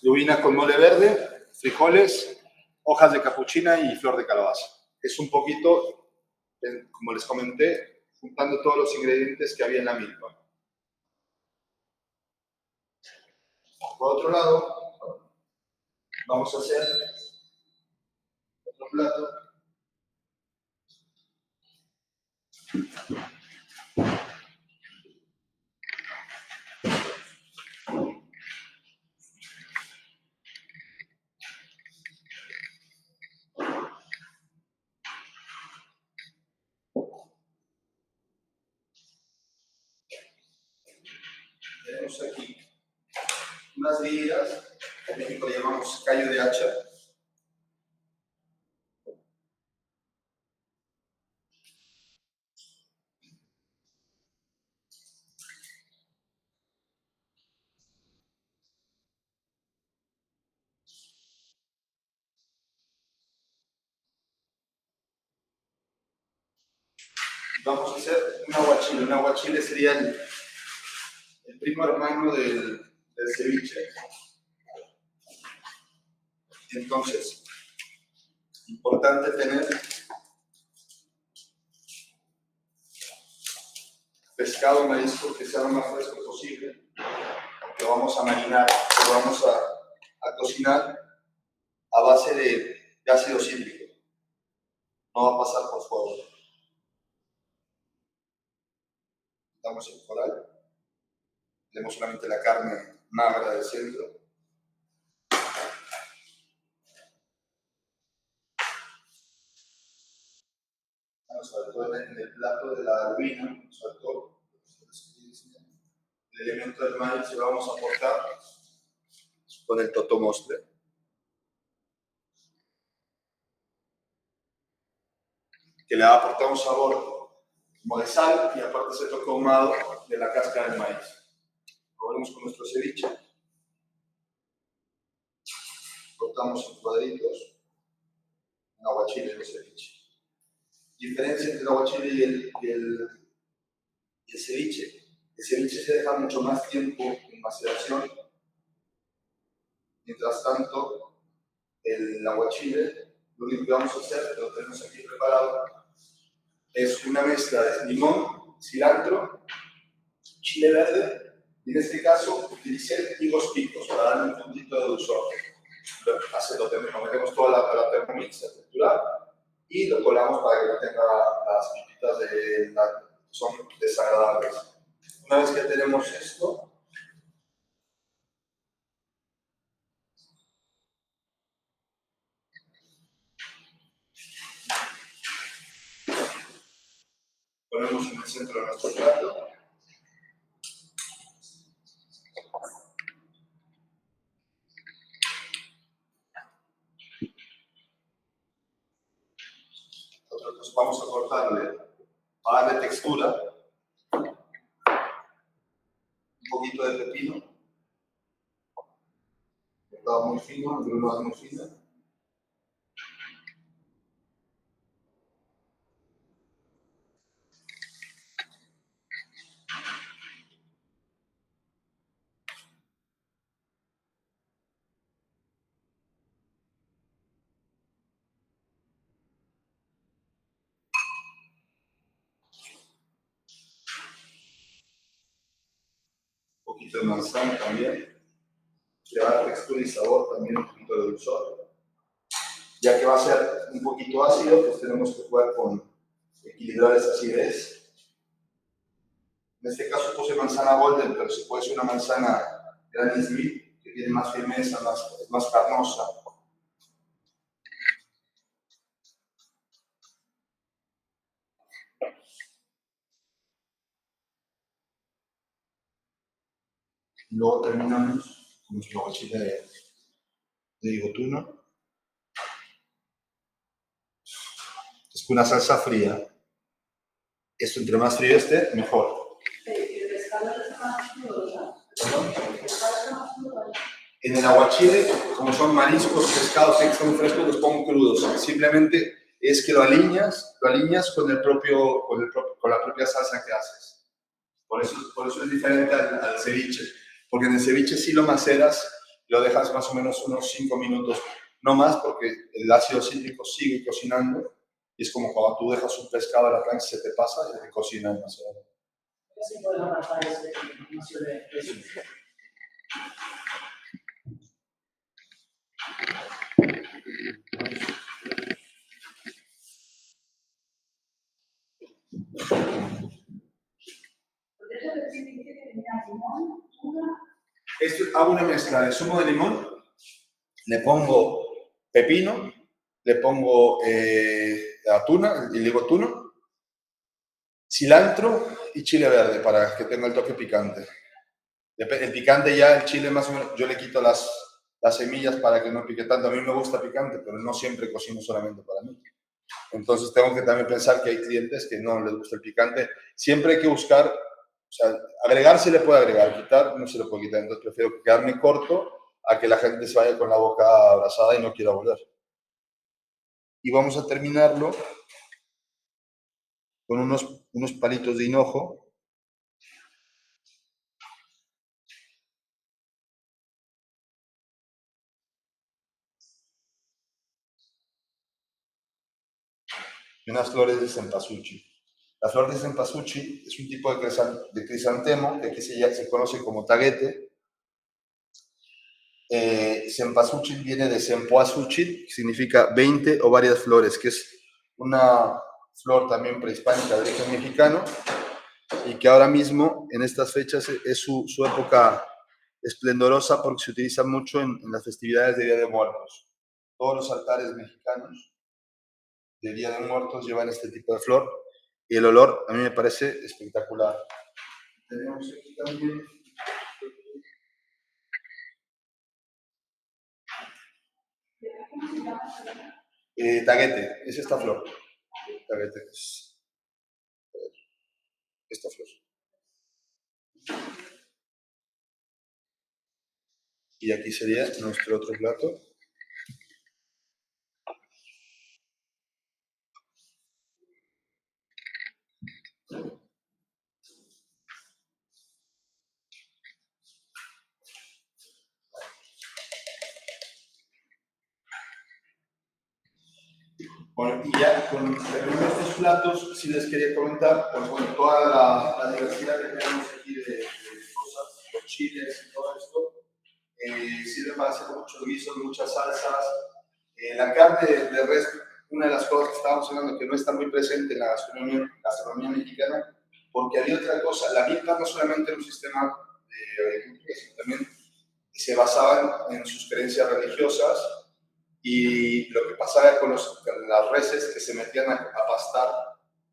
Lubina con mole verde, frijoles, hojas de capuchina y flor de calabaza. Es un poquito, como les comenté, juntando todos los ingredientes que había en la milpa. Por otro lado, vamos a hacer otro plato. Tenemos aquí unas ligas, en México le llamamos callo de hacha. Vamos a hacer un aguachile. Un aguachile sería el primo hermano del ceviche. Entonces, importante tener pescado, marisco que sea lo más fresco posible. Lo vamos a marinar, lo vamos a cocinar a base de ácido cítrico. No va a pasar por fuego. Damos el coral. Tenemos solamente la carne magra del centro. Sobre todo en el plato de la lubina, sobre todo el elemento del maíz, lo vamos a aportar con el totomostle, que le va a aportar un sabor como de sal y aparte ese toque ahumado de la cáscara del maíz. Volvemos con nuestro ceviche. Cortamos en cuadritos un aguachile de ceviche. Diferencia entre el aguachile y el ceviche. El ceviche se deja mucho más tiempo en maceración. Mientras tanto, el aguachile lo único que vamos a hacer, que lo tenemos aquí preparado, es una mezcla de limón, cilantro, chile verde, y en este caso utilicé higos picos para darle un puntito de dulzor. Lo metemos toda la Thermomix a triturar y lo colamos para que no tenga las pipitas son desagradables. Una vez que tenemos esto, ponemos en el centro de nuestro plato. Nosotros vamos a cortarle, a darle textura, un poquito de pepino, cortado muy fino, en grumas muy finas. Un poquito de manzana también. Le va a dar textura y sabor, también un poquito de dulzor. Ya que va a ser un poquito ácido, pues tenemos que jugar con equilibrar esa acidez. En este caso puse manzana golden, pero si puede ser una manzana Granny Smith, que tiene más firmeza, más carnosa. Luego terminamos con nuestro aguachile de higotuno. Es una salsa fría. Esto entre más frío esté, mejor. En el aguachile, como son mariscos, pescados que son frescos, los pongo crudos. Simplemente es que lo alineas con la propia salsa que haces. Por eso es diferente al ceviche. Porque en el ceviche sí lo maceras, lo dejas más o menos unos 5 minutos, no más, porque el ácido cítrico sigue cocinando. Y es como cuando tú dejas un pescado a la plancha, se te pasa y se cocina demasiado. ¿Qué se puede avanzar ese inicio de eso? Hago una mezcla de zumo de limón, le pongo pepino, le pongo atuna, y le digo tuno, cilantro y chile verde para que tenga el toque picante. El picante ya, el chile más o menos, yo le quito las semillas para que no pique tanto. A mí me gusta picante, pero no siempre cocino solamente para mí. Entonces tengo que también pensar que hay clientes que no les gusta el picante. Siempre hay que buscar, o sea, agregar se le puede agregar, quitar no se le puede quitar. Entonces prefiero quedarme corto a que la gente se vaya con la boca abrazada y no quiera volver. Y vamos a terminarlo con unos palitos de hinojo. Y unas flores de cempasúchil. La flor de cempasúchil es un tipo de crisantemo que aquí se conoce como taguete. Cempasúchil viene de cempoazúchil, que significa 20 o varias flores, que es una flor también prehispánica de origen mexicano y que ahora mismo en estas fechas es su época esplendorosa porque se utiliza mucho en las festividades de Día de Muertos. Todos los altares mexicanos de Día de Muertos llevan este tipo de flor y el olor a mí me parece espectacular. Tenemos aquí también taguete, es esta flor. Taguete es esta flor. Y aquí sería nuestro otro plato. Bueno, y ya con estos platos, sí les quería comentar, pues bueno, toda la diversidad que tenemos aquí de cosas, los chiles y todo esto, sirve para hacer muchos guisos, muchas salsas. La carne de res, una de las cosas que estábamos hablando que no está muy presente en la gastronomía mexicana, porque había otra cosa, la milpa no solamente era un sistema de agricultura, sino también se basaba en sus creencias religiosas. Y lo que pasaba con las reses que se metían a pastar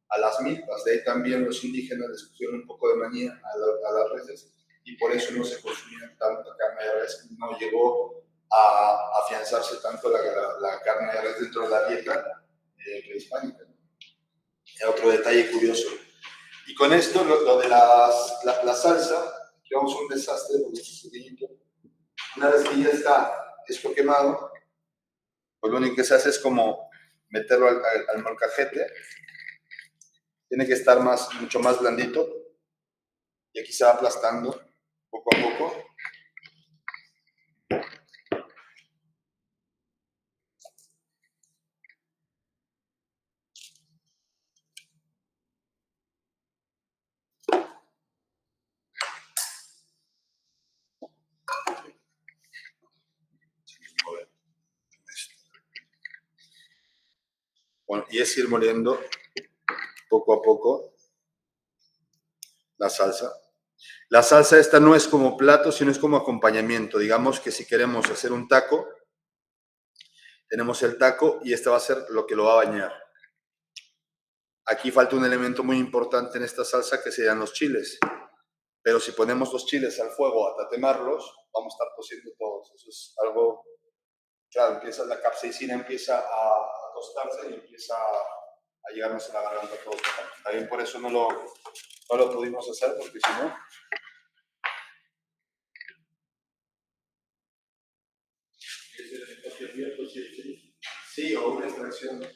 a las milpas, de ahí también los indígenas les pusieron un poco de manía a las reses y por eso no se consumía tanta carne de res, no llegó a afianzarse tanto la carne de res dentro de la dieta prehispánica. Otro detalle curioso. Y con esto, lo de la salsa, que vamos a un desastre porque es sencillito. Una vez que ya está esto quemado, pues lo único que se hace es como meterlo al molcajete. Tiene que estar mucho más blandito. Y aquí se va aplastando poco a poco. Bueno, y es ir moliendo poco a poco la salsa. La salsa esta no es como plato, sino es como acompañamiento. Digamos que si queremos hacer un taco, tenemos el taco y este va a ser lo que lo va a bañar. Aquí falta un elemento muy importante en esta salsa que serían los chiles. Pero si ponemos los chiles al fuego a tatemarlos, vamos a estar cociendo todos. Eso es algo, claro, la capsaicina empieza a tostarse y empieza a llegarnos a la garganta todos. También por eso no lo pudimos hacer, porque si no... Sí, o una extracción.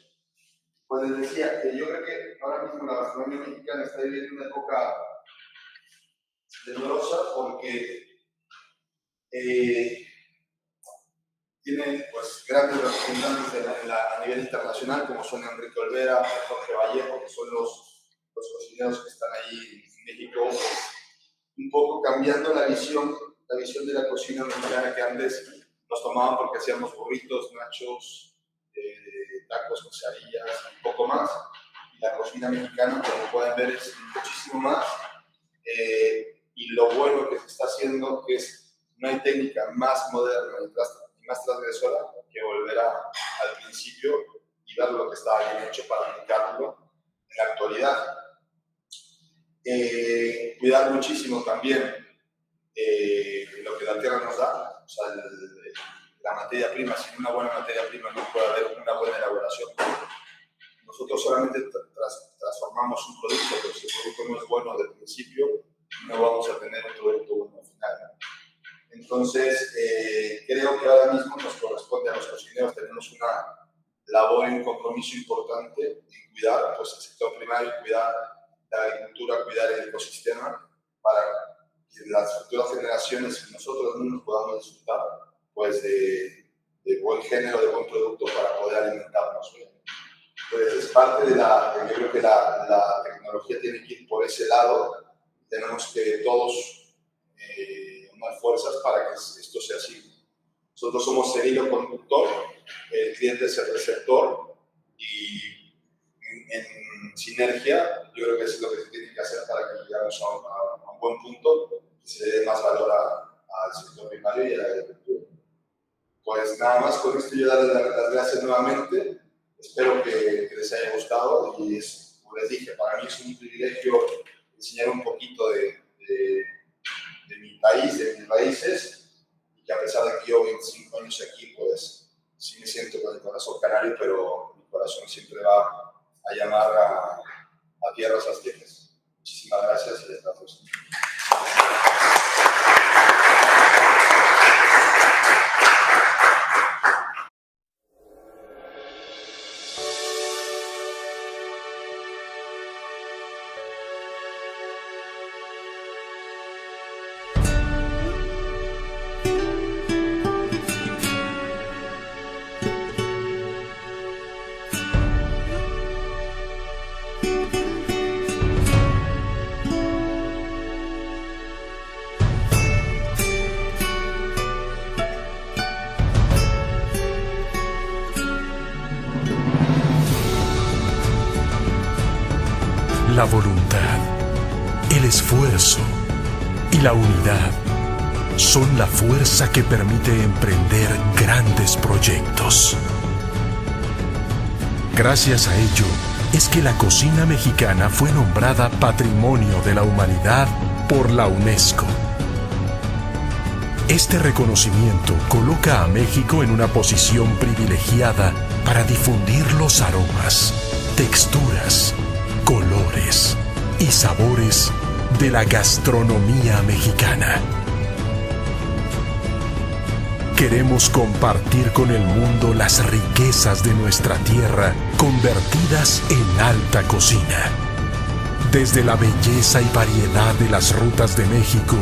Pues les decía que yo creo que ahora mismo la gastronomía mexicana está viviendo una época dolorosa porque tiene pues grandes representantes a nivel internacional como son Enrique Olvera, Jorge Vallejo, que son los cocineros que están ahí en México, un poco cambiando la visión de la cocina mexicana, que antes nos tomaban porque hacíamos burritos, nachos, tacos, quesadillas, un poco más. Y la cocina mexicana, como pueden ver, es muchísimo más. Y lo bueno que se está haciendo es no hay técnica más moderna y más transgresora que volver al principio y ver lo que estaba bien hecho para aplicarlo en la actualidad. Cuidar muchísimo también lo que la tierra nos da, o sea, la materia prima. Sin una buena materia prima no puede haber una buena elaboración. Nosotros solamente transformamos un producto, pero si el producto no es bueno desde el principio, no vamos a tener un producto bueno al final. Entonces, creo que ahora mismo nos corresponde a los cocineros, tenemos una labor y un compromiso importante en cuidar pues, el sector primario, cuidar la agricultura, cuidar el ecosistema, para que las futuras generaciones y nosotros mismos podamos disfrutar pues, de buen género, de buen producto para poder alimentarnos bien. Pues es parte de yo creo que la tecnología tiene que ir por ese lado. Tenemos que todos unir fuerzas para que esto sea así. Nosotros somos el hilo conductor, el cliente es el receptor y en sinergia yo creo que eso es lo que se tiene que hacer para que lleguemos a un buen punto y se dé más valor al sector primario y a la agricultura. Pues nada más, con esto yo darles las gracias nuevamente. Espero que les haya gustado y como les dije, para mí es un privilegio enseñar un poquito de mi país, de mis raíces, y que a pesar de que yo 25 años aquí, pues sí me siento con el corazón canario, pero mi corazón siempre va a llamar a tierras aztecas. Muchísimas gracias y hasta la próxima. la voluntad, el esfuerzo y la unidad son la fuerza que permite emprender grandes proyectos. Gracias a ello, es que la cocina mexicana fue nombrada Patrimonio de la Humanidad por la UNESCO. Este reconocimiento coloca a México en una posición privilegiada para difundir los aromas, texturas, colores y sabores de la gastronomía mexicana. Queremos compartir con el mundo las riquezas de nuestra tierra convertidas en alta cocina. Desde la belleza y variedad de las rutas de México,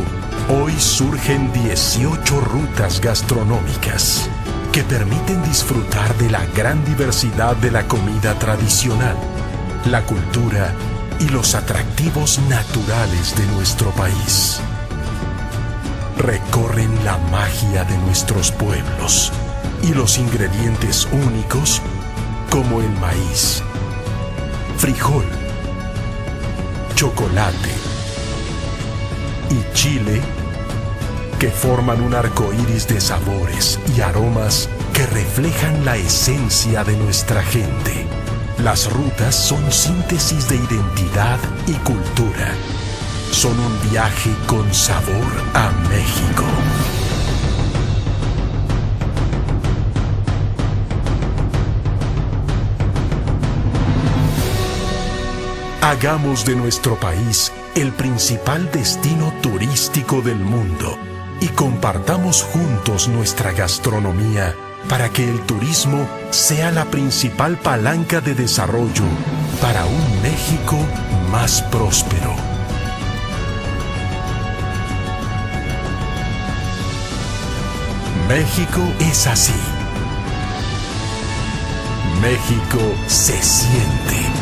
hoy surgen 18 rutas gastronómicas que permiten disfrutar de la gran diversidad de la comida tradicional, la cultura y los atractivos naturales de nuestro país. Recorren la magia de nuestros pueblos y los ingredientes únicos como el maíz, frijol, chocolate y chile que forman un arco iris de sabores y aromas que reflejan la esencia de nuestra gente. Las rutas son síntesis de identidad y cultura. Son un viaje con sabor a México. Hagamos de nuestro país el principal destino turístico del mundo y compartamos juntos nuestra gastronomía para que el turismo sea la principal palanca de desarrollo para un México más próspero. México es así. México se siente.